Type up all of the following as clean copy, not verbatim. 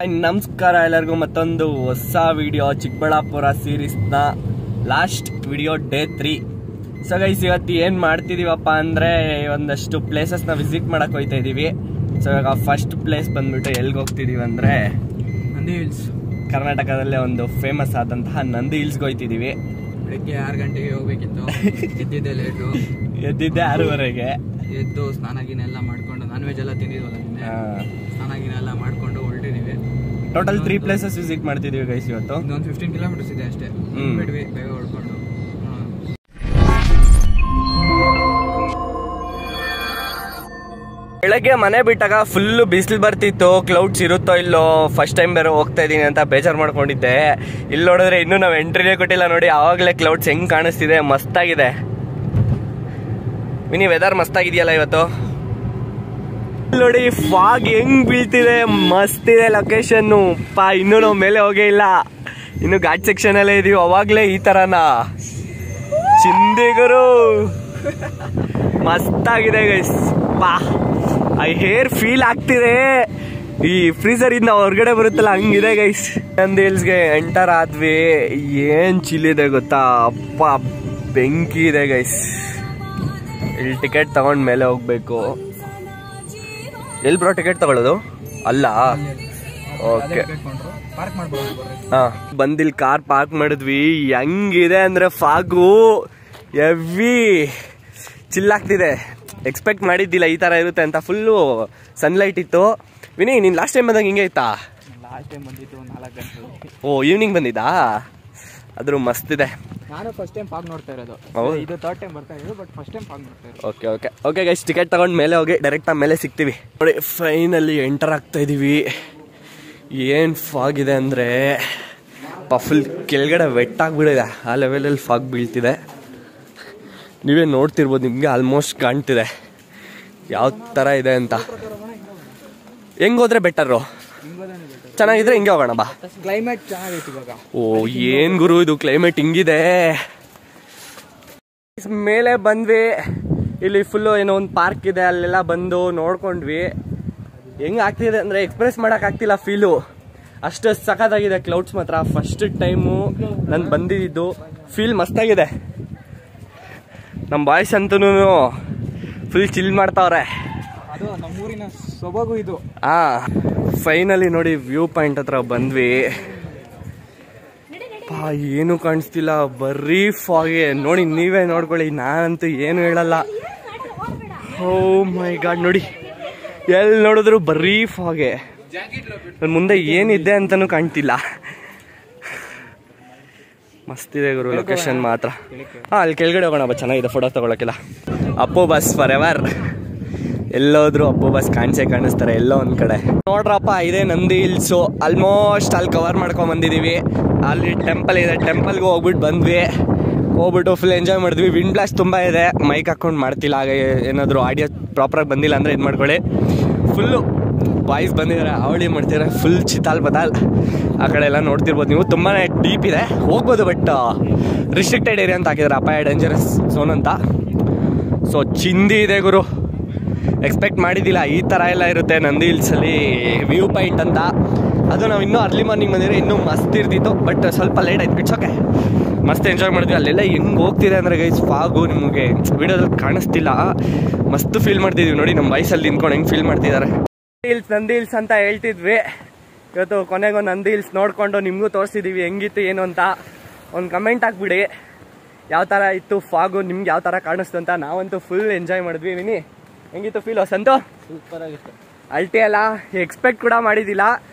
ನಮಸ್ಕಾರ ಎಲ್ಲರಿಗೂ ಮತ್ತೊಂದು ಹೊಸ ವಿಡಿಯೋ ಚಿಕ್ಕಬಳ್ಳಾಪುರ ಸೀರೀಸ್ನ last video day 3. So guys ಇವತ್ತು ಏನು ಮಾಡ್ತಿದೀವಪ್ಪ ಅಂದರೆ ಒಂದಷ್ಟು ಪ್ಲೇಸಸ್ನ ವಿಸಿಟ್ ಮಾಡಕ್ಕೆ ಹೋಗ್ತಾ ಇದ್ದೀವಿ. ಸೊ ಇವಾಗ ಫಸ್ಟ್ ಪ್ಲೇಸ್ ಬಂದ್ಬಿಟ್ಟು ಎಲ್ಲಿಗೆ ಹೋಗ್ತಿದ್ದೀವಿ ಅಂದರೆ ನಂದಿ ಹಿಲ್ಸ್. ಕರ್ನಾಟಕದಲ್ಲೇ ಒಂದು ಫೇಮಸ್ ಆದಂತಹ ನಂದಿ ಹಿಲ್ಸ್ಗೆ ಹೋಗ್ತಿದ್ದೀವಿ. ಬೆಳಗ್ಗೆ 6 ಗಂಟೆಗೆ ಹೋಗ್ಬೇಕಿತ್ತು, ಎದ್ದಿದ್ದೆ ಲೇಟು. ಎದ್ದಿದ್ದೆ 6:30ಗೆ. ಎದ್ದು ಸ್ನಾನ ಗಿನ ಎಲ್ಲ ಮಾಡ್ಕೊಂಡು ನಾನ್ ವೆಜ್ ಎಲ್ಲ ತಿಂದಿದ್ವಲ್ಲ ನಿನ್ನೆ, ಸ್ನಾನ ಗಿನ ಎಲ್ಲ ಮಾಡ್ಕೊಂಡು ಹೊರಟಿದೀವಿ. ಟೋಟಲ್ 3 ಪ್ಲೇಸಸ್ ವಿಸಿಟ್ ಮಾಡ್ತಿದೀವಿ ಗೈಸ್ ಇವತ್ತು. ಇನ್ನೊಂದು 15 ಕಿಲೋಮೀಟರ್ಸ್ ಇದೆ ಅಷ್ಟೇ. ಬಿಡ್ವಿ ಬೇಗ ಹೊಡ್ಕೊಂಡು. ಬೆಳಗ್ಗೆ ಮನೆ ಬಿಟ್ಟಾಗ ಫುಲ್ ಬಿಸಿಲು ಬರ್ತಿತ್ತು. ಕ್ಲೌಡ್ಸ್ ಇರುತ್ತೋ ಇಲ್ಲೋ, ಫಸ್ಟ್ ಟೈಮ್ ಬೇರೆ ಹೋಗ್ತಾ ಇದೀನಿ ಅಂತ ಬೇಜಾರು ಮಾಡ್ಕೊಂಡಿದ್ದೆ. ಇಲ್ಲಿ ನೋಡಿದ್ರೆ ಇನ್ನೂ ನಾವು ಎಂಟ್ರಿನೇ ಕೊಟ್ಟಿಲ್ಲ ನೋಡಿ, ಆವಾಗಲೇ ಕ್ಲೌಡ್ಸ್ ಹೆಂಗ್ ಕಾಣಿಸ್ತಿದೆ, ಮಸ್ತಾಗಿದೆ. ಮಿನಿ ವೆದರ್ ಮಸ್ತಾಗಿದೆಯಲ್ಲ ಇವತ್ತು. ನೋಡಿ ಫಾಗ್ ಹೆಂಗ್ ಬೀಳ್ತಿದೆ, ಮಸ್ತ್ ಇದೆ ಲೊಕೇಶನ್. ಇನ್ನೂ ನಾವು ಮೇಲೆ ಹೋಗೇ ಇಲ್ಲ, ಇನ್ನು ಘಾಟ್ ಸೆಕ್ಷನ್ ಅಲ್ಲೇ ಇದೀವಿ. ಅವಾಗ್ಲೇ ಈ ತರನ ಚಿಂದಿಗರು ಮಸ್ತಾಗಿದೆ ಗೈಸ್. ಐ ಹೇರ್ ಫೀಲ್ ಆಗ್ತಿದೆ. ಈ ಫ್ರೀಸರ್ ಇಂದ ಹೊರಗಡೆ ಬರುತ್ತಲ್ಲ ಹಂಗಿದೆ ಗೈಸ್. ನಂದಿ ಹಿಲ್ಸ್ಗೆ ಎಂಟರ್ ಆದ್ವಿ. ಏನ್ ಚಿಲ್ಲಿದೆ ಗೊತ್ತಾ, ಅಪ್ಪ ಬೆಂಕಿ ಇದೆ ಗೈಸ್. ಇಲ್ಲಿ ಟಿಕೆಟ್ ತಗೊಂಡ್ ಮೇಲೆ ಹೋಗ್ಬೇಕು. ಎಲ್ಲಿ ಬ್ರೋ ಟಿಕೆಟ್ ತಗೊಳ್ಳೋದು? ಅಲ್ಲ, ಓಕೆ. ಹಾ, ಬಂದಿಲ್ ಕಾರ್ ಪಾರ್ಕ್ ಮಾಡಿದ್ವಿ. ಹೆಂಗಿದೆ ಅಂದ್ರೆ ಫಾಗು ಹೆವಿ ಚಿಲ್ಲಾಗ್ತಿದೆ. ಎಕ್ಸ್ಪೆಕ್ಟ್ ಮಾಡಿದ್ದಿಲ್ಲ ಈ ತರ ಇರುತ್ತೆ ಅಂತ. ಫುಲ್ಲು ಸನ್ಲೈಟ್ ಇತ್ತು. ವಿನಿ, ನೀನ್ ಲಾಸ್ಟ್ ಟೈಮ್ ಬಂದಾಗ ಹಿಂಗೆ ಇತ್ತಾ? ಲಾಸ್ಟ್ ಟೈಮ್ ಬಂದಿತ್ತು 4 ಗಂಟೆ. ಓ, ಈವ್ನಿಂಗ್ ಬಂದಿದ್ದಾ? ಆದ್ರೂ ಮಸ್ತ್ ಇದೆ. ನಾನು ಫಸ್ಟ್ ಟೈಮ್ ಫಾಗ್ ನೋಡ್ತಾ ಇರೋದು. ಇದು 3rd ಟೈಮ್ ಬರ್ತಾ ಇರೋದು, ಬಟ್ ಫಸ್ಟ್ ಟೈಮ್ ಫಾಗ್ ನೋಡ್ತಾ ಇರೋದು. Okay okay okay guys, ticket ತಗೊಂಡ್ ಮೇಲೆ ಹೋಗಿ ಡೈರೆಕ್ಟ್ ಮೇಲೆ ಸಿಗ್ತೀವಿ ನೋಡಿ. ಫೈನಲಿ ಎಂಟರ್ ಆಗ್ತಾ ಇದೀವಿ. ಏನ್ ಫಾಗ್ ಇದೆ ಅಂದ್ರೆ ಫುಲ್ ಕೆಳಗಡೆ ವೆಟ್ ಆಗ್ಬಿಡಿದೆ. ಆ ಲೆವೆಲಲ್ಲಿ ಫಾಗ್ ಬೀಳ್ತಿದೆ. ನೀವೇ ನೋಡ್ತಿರ್ಬೋದು, ನಿಮ್ಗೆ ಆಲ್ಮೋಸ್ಟ್ ಕಾಣ್ತಿದೆ ಯಾವ ತರ ಇದೆ ಅಂತ. ಹೆಂಗ್ ಹೋದ್ರೆ ಬೆಟರು? ಚೆನ್ನಾಗಿದ್ರೆ ಹಿಂಗೆ ಹೋಗೋಣ ಬಾ. ಕ್ಲೈಮೇಟ್ ಚೆನ್ನಾಗೈತಿ ಇವಾಗ. ಓ ಏನ್ ಗುರು ಇದು ಕ್ಲೈಮೇಟ್ ಹಿಂಗಿದೆ. ಮೇಲೆ ಬಂದ್ವಿ. ಇಲ್ಲಿ ಫುಲ್ಲು ಏನೋ ಒಂದು ಪಾರ್ಕ್ ಇದೆ, ಅಲ್ಲೆಲ್ಲ ಬಂದು ನೋಡ್ಕೊಂಡ್ವಿ. ಹೆಂಗ್ ಆಗ್ತಿದೆ ಅಂದ್ರೆ ಎಕ್ಸ್ಪ್ರೆಸ್ ಮಾಡಕ್ ಆಗ್ತಿಲ್ಲ ಫೀಲು. ಅಷ್ಟು ಸಖತ್ತಾಗಿದೆ ಕ್ಲೌಡ್ಸ್ ಮಾತ್ರ. ಫಸ್ಟ್ ಟೈಮು ನಾನು ಬಂದಿದ್ದು. ಫೀಲ್ ಮಸ್ತಾಗಿದೆ. ನಮ್ಮ ಬಾಯ್ಸ್ ಅಂತೂ ಫುಲ್ ಚಿಲ್ ಮಾಡ್ತಾವ್ರೆ. ಅದು ನಮ್ಮೂರಿನ ಸೊಬಗು ಇದು. ಫೈನಲಿ ನೋಡಿ ವ್ಯೂ ಪಾಯಿಂಟ್ ಹತ್ರ ಬಂದ್ವಿ. ಏನು ಕಾಣಿಸ್ತಿಲ್ಲ, ಬರೀ ಫಾಗೆ. ನೋಡಿ ನೀವೇ ನೋಡ್ಕೊಳ್ಳಿ, ನಾನಂತೂ ಏನು ಹೇಳಲ್ಲ. ಓ ಮೈ ಗಾಡ್, ನೋಡಿ ಎಲ್ಲಿ ನೋಡಿದ್ರು ಬರೀ ಫಾಗೆ. ಮುಂದೆ ಏನಿದೆ ಅಂತಾನು ಕಾಣ್ತಿಲ್ಲ. ಮಸ್ತಿದೆ ಗುರು ಲೊಕೇಶನ್ ಮಾತ್ರ. ಅಲ್ಲಿ ಕೆಳಗಡೆ ಹೋಗೋಣ ಬಾ, ಚೆನ್ನಾಗಿದೆ ಫೋಟೋ ತಗೊಳಕ್ಕೆಲ್ಲ. Appu boss forever. ಎಲ್ಲೋದ್ರು ಅಪ್ಪು ಬಸ್ ಕಾಣಿಸ್ತಾರೆ ಎಲ್ಲೋ ಒಂದ್ ಕಡೆ. ನೋಡ್ರಪ್ಪ, ಇದೇ ನಂದಿ ಹಿಲ್ಸು. ಆಲ್ಮೋಸ್ಟ್ ಅಲ್ಲಿ ಕವರ್ ಮಾಡ್ಕೊಂಡ್ ಬಂದಿದೀವಿ. ಅಲ್ಲಿ ಟೆಂಪಲ್ ಇದೆ, ಟೆಂಪಲ್ಗೆ ಹೋಗ್ಬಿಟ್ಟು ಬಂದ್ವಿ. ಹೋಗ್ಬಿಟ್ಟು ಫುಲ್ ಎಂಜಾಯ್ ಮಾಡಿದ್ವಿ. ವಿಂಡ್ ಬ್ಲಾಸ್ಟ್ ತುಂಬ ಇದೆ, ಮೈಕ್ ಹಾಕೊಂಡು ಮಾಡ್ತಿಲ್ಲ. ಹಾಗೆ ಏನಾದರೂ ಆಡಿಯೋ ಪ್ರಾಪರಾಗಿ ಬಂದಿಲ್ಲ ಅಂದರೆ ಇದು ಮಾಡ್ಕೊಳ್ಳಿ. ಫುಲ್ಲು ಬಾಯ್ಸ್ ಬಂದಿದ್ದಾರೆ, ಅವಳಿ ಮಾಡ್ತಿದ್ದಾರೆ. ಫುಲ್ ಚಿತಾಲ್ ಬತಾಲ್. ಆ ಕಡೆ ಎಲ್ಲ ನೋಡ್ತಿರ್ಬೋದು ನೀವು. ತುಂಬಾ ಡೀಪ್ ಇದೆ, ಹೋಗ್ಬೋದು. ಬಟ್ ರಿಸ್ಟ್ರಿಕ್ಟೆಡ್ ಏರಿಯಾ ಅಂತ ಹಾಕಿದ್ದಾರೆ, ಅಪಾಯ ಡೇಂಜರಸ್ ಝೋನ್ ಅಂತ. ಸೊ ಚಿಂದಿ ಇದೆ ಗುರು. ಎಕ್ಸ್ಪೆಕ್ಟ್ ಮಾಡಿದ್ದಿಲ್ಲ ಈ ಥರ ಎಲ್ಲ ಇರುತ್ತೆ ನಂದಿ ಹಿಲ್ಸಲ್ಲಿ ವ್ಯೂ ಪಾಯಿಂಟ್ ಅಂತ. ಅದು ನಾವು ಇನ್ನೂ ಅರ್ಲಿ ಮಾರ್ನಿಂಗ್ ಬಂದಿದ್ರೆ ಇನ್ನೂ ಮಸ್ತ್ ಇರ್ತಿತ್ತು. ಬಟ್ ಸ್ವಲ್ಪ ಲೇಟ್ ಆಯ್ತು. ಇಟ್ಸ್ ಓಕೆ, ಮಸ್ತ್ ಎಂಜಾಯ್ ಮಾಡಿದ್ವಿ. ಅಲ್ಲೆಲ್ಲ ಹೆಂಗೆ ಹೋಗ್ತಿದೆ ಅಂದರೆ ಗೈಸ್ ಫಾಗು ನಿಮಗೆ ವಿಡಿಯೋದಲ್ಲಿ ಕಾಣಿಸ್ತಿಲ್ಲ. ಮಸ್ತ್ ಫೀಲ್ ಮಾಡ್ತಿದ್ವಿ ನೋಡಿ. ನಮ್ಮ ವಯಸ್ಸಲ್ಲಿ ನಿಂತ್ಕೊಂಡು ಹೆಂಗೆ ಫೀಲ್ ಮಾಡ್ತಿದ್ದಾರೆ. ನಂದಿ ಹಿಲ್ಸ್ ಅಂತ ಹೇಳ್ತಿದ್ವಿ. ಇವತ್ತು ಕೊನೆಗೊಂದು ನಂದಿ ಹಿಲ್ಸ್ ನೋಡಿಕೊಂಡು ನಿಮಗೂ ತೋರಿಸಿದ್ದೀವಿ ಹೆಂಗಿತ್ತು ಏನು ಅಂತ. ಒಂದು ಕಮೆಂಟ್ ಹಾಕ್ಬಿಡಿ ಯಾವ ಥರ ಇತ್ತು ಫಾಗು, ನಿಮ್ಗೆ ಯಾವ ಥರ ಕಾಣಿಸ್ತು ಅಂತ. ನಾವಂತೂ ಫುಲ್ ಎಂಜಾಯ್ ಮಾಡಿದ್ವಿ. ವಿನಿ, ಹೆಂಗಿತ್ತು ಫೀಲ್? ಸಂತು ಸೂಪರ್ ಆಗಿತ್ತು. ಅಲ್ಟಿ ಅಲ್ಲ, ಎಕ್ಸ್ಪೆಕ್ಟ್ ಕೂಡ ಮಾಡಿದ್ದಿಲ್ಲ.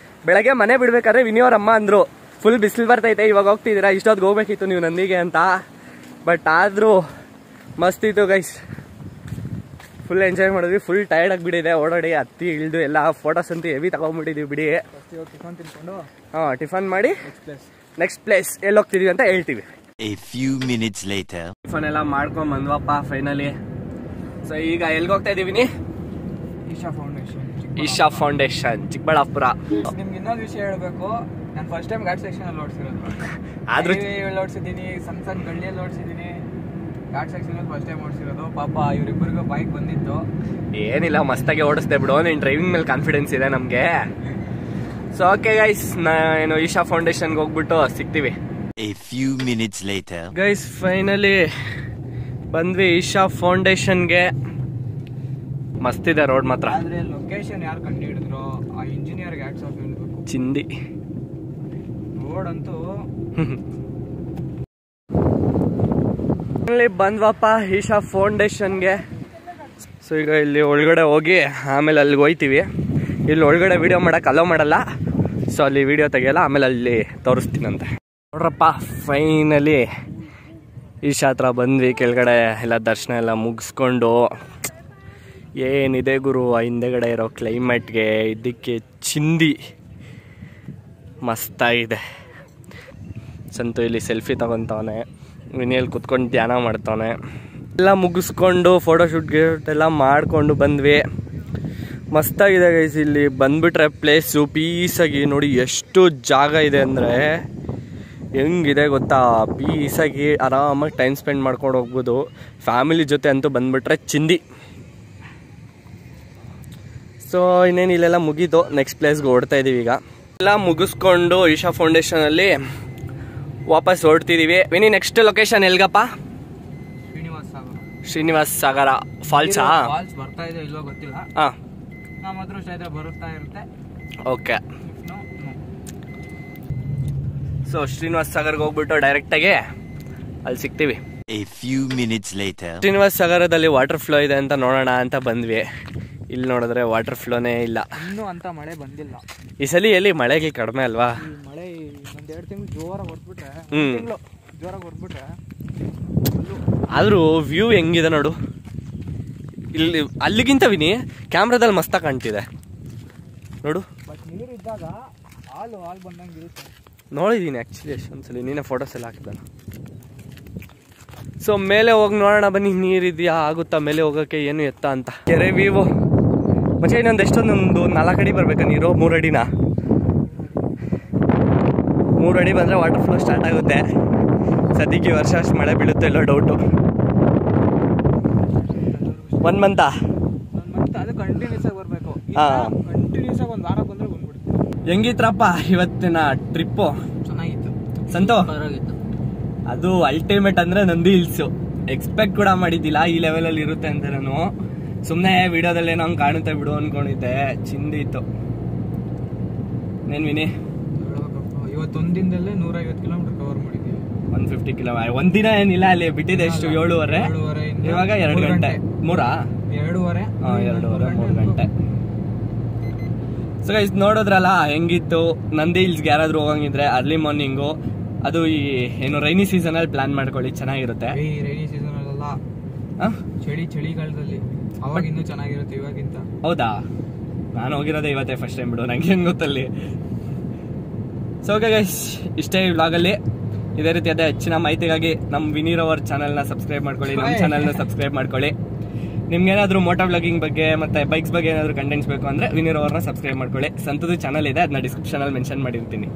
ಬೆಳಗ್ಗೆ ಮನೆ ಬಿಡ್ಬೇಕಾದ್ರೆ ವಿನಿಯವ್ರ ಅಮ್ಮ ಅಂದರು ಫುಲ್ ಬಿಸಿಲು ಬರ್ತೈತೆ, ಇವಾಗ ಹೋಗ್ತಿದ್ದೀರಾ, ಇಷ್ಟೊತ್ತಿಗೆ ಹೋಗ್ಬೇಕಿತ್ತು ನೀವು ನಂದಿಗೆ ಅಂತ. ಬಟ್ ಆದರೂ ಮಸ್ತಿತ್ತು ಗೈಸ್. ಫುಲ್ ಎಂಜಾಯ್ ಮಾಡಿದ್ವಿ. ಫುಲ್ ಟೈರ್ಡ್ ಆಗಿಬಿಟ್ಟಿದೆ ಓಡಾಡಿ ಹತ್ತಿ ಇಳಿದು ಎಲ್ಲ. ಫೋಟೋಸ್ ಅಂತೂ ಹೆವಿ ತಗೊಂಡ್ಬಿಟ್ಟಿದ್ವಿ ಬಿಡಿ. ಟಿಫನ್ ತಿನ್ಕೊಂಡು ಟಿಫನ್ ಮಾಡಿ ನೆಕ್ಸ್ಟ್ ಪ್ಲೇಸ್ ಎಲ್ಲಿ ಹೋಗ್ತಿದೀವಿ ಅಂತ ಹೇಳ್ತೀವಿ. ಟಿಫನ್ ಎಲ್ಲ ಮಾಡ್ಕೊಂಡ್ ಬಂದ್ವಪ್ಪ ಫೈನಲಿ. ಸೊ ಈಗ ಎಲ್ಗೆ ಹೋಗ್ತಾ ಇದೀವಿ? ಈಶಾ ಫೌಂಡೇಶನ್ ಚಿಕ್ಕಬಳ್ಳಾಪುರ. ನಿಮ್ಗೆ ಇನ್ನೊಂದು ವಿಷಯ ಹೇಳ್ಬೇಕು. ನಾನು ಫಸ್ಟ್ ಟೈಮ್ ಘಾಟ್ ಸೆಕ್ಷನ್ ಅಲ್ಲಿ ಓಡಿಸಿರೋದು. ಆದ್ರೂ ಓಡಿಸಿದ್ದೀನಿ, ಸಣ್ಣ ಗಳ್ಳಿಯಲ್ಲಿ ಓಡಿಸಿದ್ದೀನಿ. ಘಾಟ್ ಸೆಕ್ಷನ್ ಫಸ್ಟ್ ಟೈಮ್ ಓಡಿಸಿರೋದು. ಪಾಪ ಇವರಿಬ್ಬರಿಗೂ ಬೈಕ್ ಬಂದಿತ್ತು. ಏನಿಲ್ಲ, ಮಸ್ತಾಗಿ ಓಡಿಸ್ದೆ ಬಿಡು. ನಿನ್ ಡ್ರೈವಿಂಗ್ ಮೇಲೆ ಕಾನ್ಫಿಡೆನ್ಸ್ ಇದೆ ನಮ್ಗೆ. ಸೊ ಓಕೆ ಗೈಸ್, ಏನು ಈಶಾ ಫೌಂಡೇಶನ್ಗೆ ಹೋಗ್ಬಿಟ್ಟು ಸಿಗ್ತೀವಿ. A few minutes later. Guys finally ಬಂದ್ವಿ ಈಶಾ ಫೌಂಡೇಶನ್ಗೆ. ಮಸ್ತಿದೆ ರೋಡ್ ಮಾತ್ರ. ಆದ್ರೆ ಲೊಕೇಶನ್ ಯಾರು ಕಂಡು ಹಿಡಿದ್ರು ಆ ಇಂಜಿನಿಯರ್ಗೆ ಹ್ಯಾಟ್ಸ್ ಆಫ್ ಹೇಳ್ಬೇಕು. ಚಿಂದಿ ರೋಡ್ ಅಂತೂ ಬಂದ್ವಪ್ಪ ಈಶಾ ಫೌಂಡೇಶನ್ಗೆ. ಸೊ ಈಗ ಇಲ್ಲಿ ಒಳಗಡೆ ಹೋಗಿ ಆಮೇಲೆ ಅಲ್ಲಿಗೆ ಹೋಯ್ತೀವಿ. ಇಲ್ಲಿ ಒಳಗಡೆ ವಿಡಿಯೋ ಮಾಡಕ್ಕೆ ಅಲೋ ಮಾಡಲ್ಲ, ಸೊ ಅಲ್ಲಿ ವಿಡಿಯೋ ತೆಗಿಯಲ್ಲ, ಆಮೇಲೆ ಅಲ್ಲಿ ತೋರಿಸ್ತೀನಂತೆ. ನೋಡ್ರಪ್ಪ ಫೈನಲಿ ಈಶಾ ಹತ್ರ ಬಂದ್ವಿ. ಕೆಳಗಡೆ ಎಲ್ಲ ದರ್ಶನ ಎಲ್ಲ ಮುಗಿಸ್ಕೊಂಡು ಏನಿದೆ ಗುರು ಆ ಹಿಂದೆಗಡೆ ಇರೋ ಕ್ಲೈಮೇಟ್ಗೆ ಇದಕ್ಕೆ ಚಿಂದಿ ಮಸ್ತಾಗಿದೆ. ಸಂತು ಇಲ್ಲಿ ಸೆಲ್ಫಿ ತಗೊತಾವನೆ, ವಿನಿಯಲ್ಲಿ ಕುತ್ಕೊಂಡು ಧ್ಯಾನ ಮಾಡ್ತಾವನೆ. ಎಲ್ಲ ಮುಗಿಸ್ಕೊಂಡು ಫೋಟೋಶೂಟ್ಗೆ ಎಲ್ಲ ಮಾಡಿಕೊಂಡು ಬಂದ್ವಿ. ಮಸ್ತಾಗಿದೆ ಗೈಸ್. ಇಲ್ಲಿ ಬಂದ್ಬಿಟ್ರೆ ಪ್ಲೇಸು ಪೀಸಾಗಿ ನೋಡಿ ಎಷ್ಟು ಜಾಗ ಇದೆ ಅಂದರೆ ಹೆಂಗಿದೆ ಗೊತ್ತಾ. ಪೀಸಾಗಿ ಆರಾಮಾಗಿ ಟೈಮ್ ಸ್ಪೆಂಡ್ ಮಾಡ್ಕೊಂಡು ಹೋಗ್ಬೋದು. ಫ್ಯಾಮಿಲಿ ಜೊತೆ ಅಂತೂ ಬಂದ್ಬಿಟ್ರೆ ಚಿಂದಿ. ಸೊ ಇನ್ನೇನು ಇಲ್ಲೆಲ್ಲ ಮುಗೀತು, ನೆಕ್ಸ್ಟ್ ಪ್ಲೇಸ್ಗೆ ಓಡ್ತಾ ಇದ್ದೀವಿ. ಈಗ ಎಲ್ಲ ಮುಗಿಸ್ಕೊಂಡು ಈಶಾ ಫೌಂಡೇಶನಲ್ಲಿ ವಾಪಸ್ ಹೊರಡ್ತಿದ್ದೀವಿ. ವಿನಿ ನೆಕ್ಸ್ಟ್ ಲೊಕೇಶನ್ ಎಲ್ಗಪ್ಪ? ಶ್ರೀನಿವಾಸ್ ಸಾಗರ ಫಾಲ್ಸಾ? ಫಾಲ್ಸ್ ಬರ್ತಾ ಇದೆ ಇಲ್ವೋ ಗೊತ್ತಿಲ್ಲ. ಹಾಂ, ನಮ್ಮ ಅದೃಷ್ಟ ಇದೆ ಬರುತ್ತಾ ಇರುತ್ತೆ. ಓಕೆ. ಸೊ ಶ್ರೀನಿವಾಸ್ ಸಾಗರ್ಗೆ ಹೋಗ್ಬಿಟ್ಟು ಡೈರೆಕ್ಟಾಗಿ ಅಲ್ಲಿ ಸಿಗ್ತೀವಿ. A few minutes later. Srinivas ಸಾಗರದಲ್ಲಿ ವಾಟರ್ ಫ್ಲೋ ಇದೆ ಅಂತ ನೋಡೋಣ ಅಂತ ಬಂದ್ವಿ. ಇಲ್ಲಿ ನೋಡಿದ್ರೆ ವಾಟರ್ ಫ್ಲೋನೇ ಇಲ್ಲ. ಇನ್ನೂ ಅಂತ ಮಳೆ ಬಂದಿಲ್ಲ ಈ ಸಲ ಎಲ್ಲಿ ಮಳೆಗೆ ಕಡಿಮೆ ಅಲ್ವಾ? ಮಳೆ ಒಂದ್ 2 ತಿಂಗಳು ಜೋರಾಗಿ ಹೊರಟ್ಬಿಟ್ರೆ, ಜೋರಾಗಿ ಹೊರಟ್ಬಿಟ್ರೆ ಆದ್ರೂ ವ್ಯೂ ಹೆಂಗಿದೆ ನೋಡು. ಇಲ್ಲಿ ಅಲ್ಲಿಗಿಂತ ವಿನಿ ಕ್ಯಾಮ್ರಾದಲ್ಲಿ ಮಸ್ತಾಗಿ ಕಾಣ್ತಿದೆ ನೋಡು. ಬಟ್ ನೀರು ಇದ್ದಾಗ ಹಾಲು ಬಂದಂಗೆ ಇರುತ್ತೆ. ನೋಡಿದ್ದೀನಿ ಆ್ಯಕ್ಚುಲಿ ಎಷ್ಟೊಂದ್ಸಲಿ, ನೀನೇ ಫೋಟೋಸ್ ಎಲ್ಲ ಹಾಕಿದ್ದಾನ. ಸೊ ಮೇಲೆ ಹೋಗಿ ನೋಡೋಣ ಬನ್ನಿ, ನೀರಿದೆಯಾ ಆಗುತ್ತಾ ಮೇಲೆ ಹೋಗೋಕ್ಕೆ ಏನು ಎತ್ತ ಅಂತ. ಕೆರೆ ವೀವು ಮತ್ತೆ ಇನ್ನೊಂದು ಎಷ್ಟೊಂದೊಂದು 4 ಅಡಿ ಬರ್ಬೇಕಾ ನೀರು? 3 ಅಡಿನಾ? 3 ಅಡಿ ಬಂದರೆ ವಾಟರ್ ಫ್ಲೋ ಸ್ಟಾರ್ಟ್ ಆಗುತ್ತೆ. ಸದ್ಯಕ್ಕೆ ಈ ವರ್ಷ ಅಷ್ಟು ಮಳೆ ಬೀಳುತ್ತೆ ಎಲ್ಲೋ ಡೌಟು. 1 ಮಂತ್ ಅದು ಕಂಟಿನ್ಯೂಸ್ ಆಗಿ ಬರಬೇಕು. ಕಂಟಿನ್ಯೂಸ್ ಆಗಿ 1 ವಾರ ಬಂದ್ರೆ ಬಂದ್ಬಿಡುತ್ತೆ. ಹೆಂಗಿತ್ರಪ್ಪ ಇವತ್ತಿನ ಟ್ರಿಪ್ಪು? ಚೆನ್ನಾಗಿತ್ತು ಸಂತೋ. ಪರವಾಗಿತ್ತು. ಅದು ಅಲ್ಟಿಮೇಟ್ ಅಂದರೆ ನಂದಿ ಹಿಲ್ಸು. ಎಕ್ಸ್ಪೆಕ್ಟ್ ಕೂಡ ಮಾಡಿದ್ದಿಲ್ಲ ಈ ಲೆವೆಲಲ್ಲಿ ಇರುತ್ತೆ ಅಂತ. ನಾನು ಸುಮ್ಮನೆ ವಿಡಿಯೋದಲ್ಲಿ ಏನೋ ಹಂಗೆ ಕಾಣುತ್ತೆ ಬಿಡು ಅಂದ್ಕೊಂಡಿದ್ದೆ. ಚಿಂದಿ ಇತ್ತು. ಏನು ವಿನಿ? ಇವತ್ತೊಂದು ದಿನದಲ್ಲೇ 150 ಕಿಲೋಮೀಟರ್ ಕವರ್ ಮಾಡಿದ್ದೀವಿ. 150 ಕಿಲೋಮೀಟರ್ ಒಂದಿನ ಏನಿಲ್ಲ. ಅಲ್ಲಿ ಬಿಟ್ಟಿದೆ ಎಷ್ಟು? 7:30. ಇವಾಗ 2 ಗಂಟೆ. 3 2:30. 3 ಗಂಟೆ. ಸೊ ಗೈಸ್ ನೋಡಿದ್ರಲ್ಲ ಹೆಂಗಿತ್ತು. ನಂದಿ ಹಿಲ್ಸ್ಗೆ ಯಾರಾದರೂ ಹೋಗಂಗಿದ್ರೆ ಅರ್ಲಿ ಮಾರ್ನಿಂಗು, ಅದು ಈ ಏನು ರೈನಿ ಸೀಸನಲ್ಲಿ ಪ್ಲಾನ್ ಮಾಡ್ಕೊಳ್ಳಿ, ಚೆನ್ನಾಗಿರುತ್ತೆ. ರೈನಿ ಸೀಸನ್ ಅಲ್ಲ, ಚಳಿಗಾಲದಲ್ಲಿ ಅವಾಗ ಇನ್ನೂ ಚೆನ್ನಾಗಿರುತ್ತೆ ಇವಾಗಿಂತ. ಹೌದಾ? ನಾನು ಹೋಗಿರೋದೇ ಇವತ್ತೇ ಫಸ್ಟ್ ಟೈಮ್ ಬಿಡು, ನಂಗೆ ಏನು ಗೊತ್ತಲ್ಲಿ. ಸೊ ಓಕೆ ಗೈಸ್, ಇಷ್ಟೇ ಈ ವ್ಲಾಗಲ್ಲಿ. ಇದೇ ರೀತಿಯಾದ ಹೆಚ್ಚಿನ ಮಾಹಿತಿಗಾಗಿ ನಮ್ಮ ವಿನೀರ್ ಅವರ್ ಚಾನಲ್ನ ಸಬ್ಸ್ಕ್ರೈಬ್ ಮಾಡ್ಕೊಳ್ಳಿ, ನಮ್ಮ ಚಾನಲ್ನ ಸಬ್ಸ್ಕ್ರೈಬ್ ಮಾಡ್ಕೊಳ್ಳಿ. ನಿಮ್ಗೇನಾದರೂ ಮೋಟೋ ವ್ಲಾಗಿಂಗ್ ಬಗ್ಗೆ ಮತ್ತು ಬೈಕ್ಸ್ ಬಗ್ಗೆ ಏನಾದರೂ ಕಂಟೆಂಟ್ಸ್ ಬೇಕು ಅಂದರೆ ವಿನೀರ್ ಅವ್ರನ್ನ ಸಬ್ಸ್ಕ್ರೈಬ್ ಮಾಡ್ಕೊಳ್ಳಿ. ಸಂತದು ಚಾನಲ್ ಇದೆ, ಅದನ್ನ ಡಿಸ್ಕ್ರಿಪ್ಷನಲ್ಲಿ ಮೆನ್ಷನ್ ಮಾಡಿರ್ತೀನಿ.